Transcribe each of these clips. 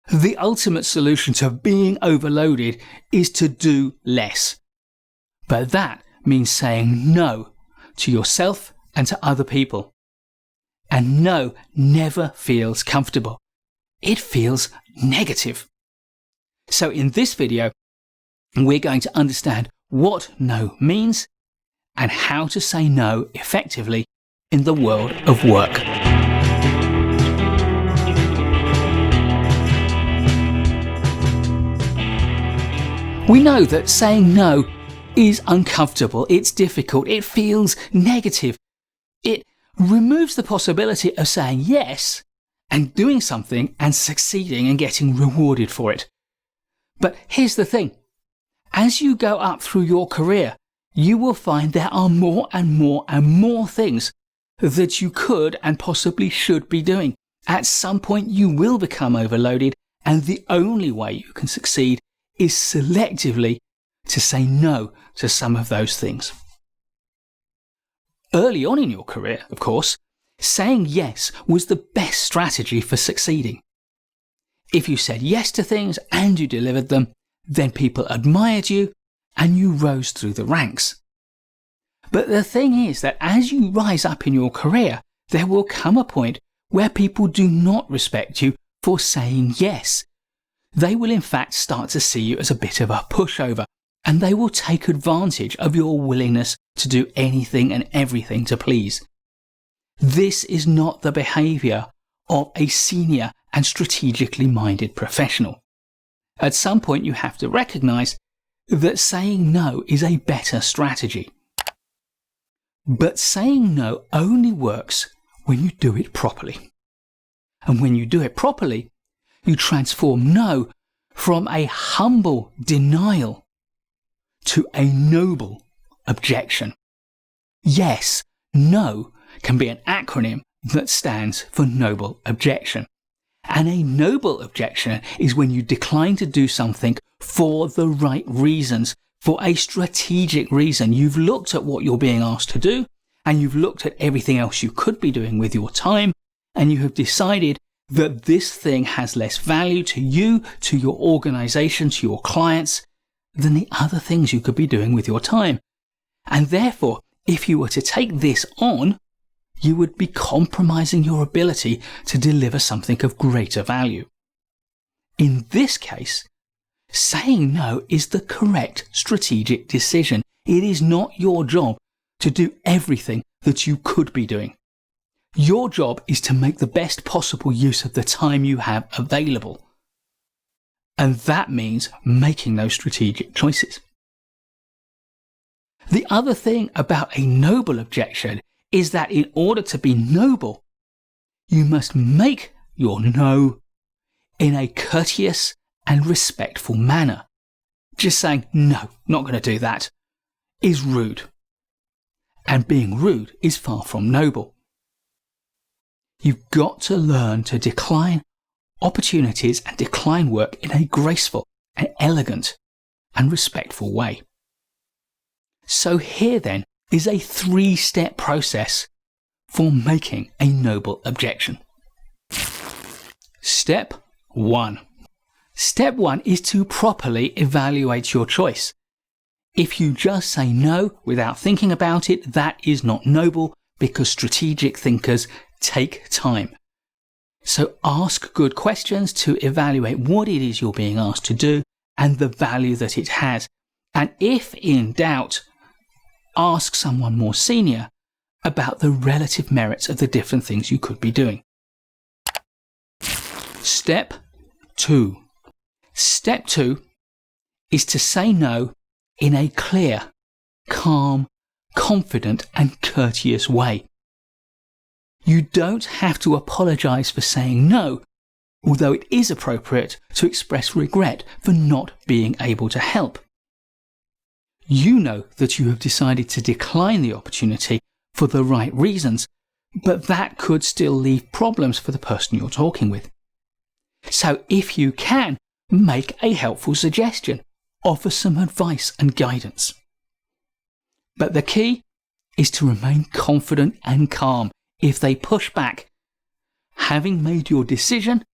The ultimate solution to being overloaded is to do less. But that means saying no to yourself and to other people. And no never feels comfortable. It feels negative. So in this video, we're going to understand what no means and how to say no effectively in the world of work. We know that saying no is uncomfortable, it's difficult, it feels negative. It removes the possibility of saying yes and doing something and succeeding and getting rewarded for it. But here's the thing. As you go up through your career, you will find there are more and more and more things that you could and possibly should be doing. At some point you will become overloaded, and the only way you can succeed is selectively to say no to some of those things. Early on in your career, of course, saying yes was the best strategy for succeeding. If you said yes to things and you delivered them, then people admired you and you rose through the ranks. But the thing is that as you rise up in your career, there will come a point where people do not respect you for saying yes. They will in fact start to see you as a bit of a pushover, and they will take advantage of your willingness to do anything and everything to please. This is not the behaviour of a senior and strategically minded professional. At some point you have to recognise that saying no is a better strategy. But saying no only works when you do it properly. And when you do it properly, you transform no from a humble denial to a noble objection. Yes, no can be an acronym that stands for Noble Objection. And a noble objection is when you decline to do something for the right reasons, for a strategic reason. You've looked at what you're being asked to do, and you've looked at everything else you could be doing with your time, and you have decided that this thing has less value to you, to your organization, to your clients, than the other things you could be doing with your time. And therefore, if you were to take this on, you would be compromising your ability to deliver something of greater value. In this case, saying no is the correct strategic decision. It is not your job to do everything that you could be doing. Your job is to make the best possible use of the time you have available. And that means making those strategic choices. The other thing about a noble objection is that in order to be noble, you must make your no in a courteous and respectful manner. Just saying, no, not going to do that, is rude. And being rude is far from noble. You've got to learn to decline opportunities and decline work in a graceful and elegant and respectful way. So here then is a 3-step process for making a noble objection. Step 1. Step 1 is to properly evaluate your choice. If you just say no without thinking about it, that is not noble, because strategic thinkers take time. So ask good questions to evaluate what it is you're being asked to do and the value that it has. And if in doubt, ask someone more senior about the relative merits of the different things you could be doing. Step 2. Step 2 is to say no in a clear, calm, confident and courteous way. You don't have to apologise for saying no, although it is appropriate to express regret for not being able to help. You know that you have decided to decline the opportunity for the right reasons, but that could still leave problems for the person you're talking with. So if you can, make a helpful suggestion, offer some advice and guidance. But the key is to remain confident and calm. If they push back, having made your decision,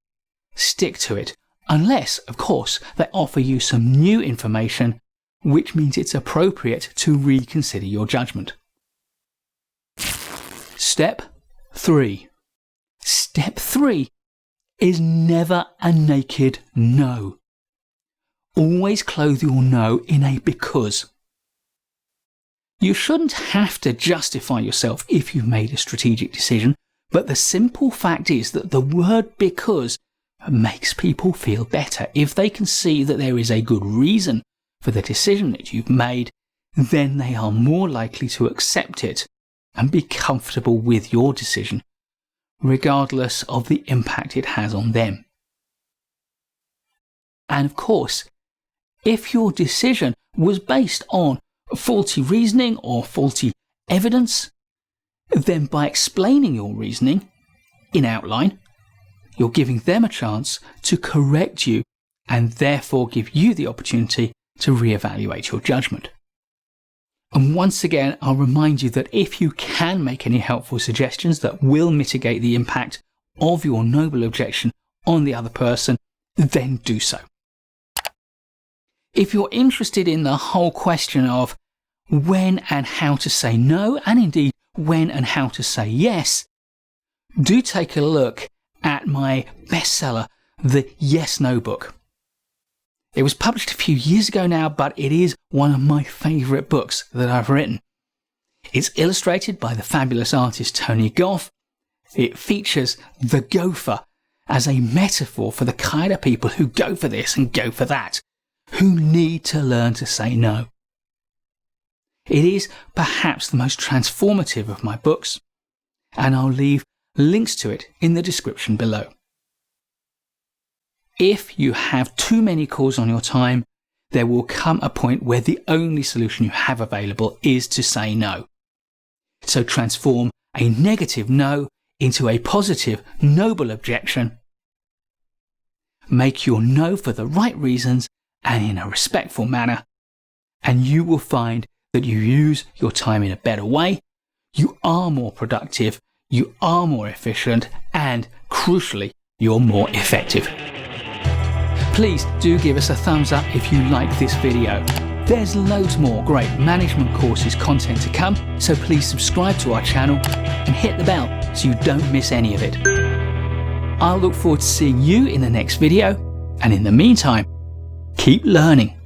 stick to it. Unless, of course, they offer you some new information, which means it's appropriate to reconsider your judgment. Step 3. Step 3 is never a naked no. Always clothe your no in a because. You shouldn't have to justify yourself if you've made a strategic decision, but the simple fact is that the word because makes people feel better. If they can see that there is a good reason for the decision that you've made, then they are more likely to accept it and be comfortable with your decision, regardless of the impact it has on them. And of course, if your decision was based on faulty reasoning or faulty evidence, then by explaining your reasoning in outline, you're giving them a chance to correct you and therefore give you the opportunity to reevaluate your judgment. And once again, I'll remind you that if you can make any helpful suggestions that will mitigate the impact of your noble objection on the other person, then do so. If you're interested in the whole question of when and how to say no, and indeed when and how to say yes, do take a look at my bestseller, the Yes No book. It was published a few years ago now, but it is one of my favourite books that I've written. It's illustrated by the fabulous artist Tony Goff. It features the gopher as a metaphor for the kind of people who go for this and go for that, who need to learn to say no. It is perhaps the most transformative of my books, and I'll leave links to it in the description below. If you have too many calls on your time, there will come a point where the only solution you have available is to say no. So transform a negative no into a positive, noble objection. Make your no for the right reasons and in a respectful manner, and you will find that you use your time in a better way, you are more productive, you are more efficient, and crucially, you're more effective. Please do give us a thumbs up if you like this video. There's loads more great management courses content to come, so please subscribe to our channel and hit the bell so you don't miss any of it. I'll look forward to seeing you in the next video, and in the meantime, keep learning.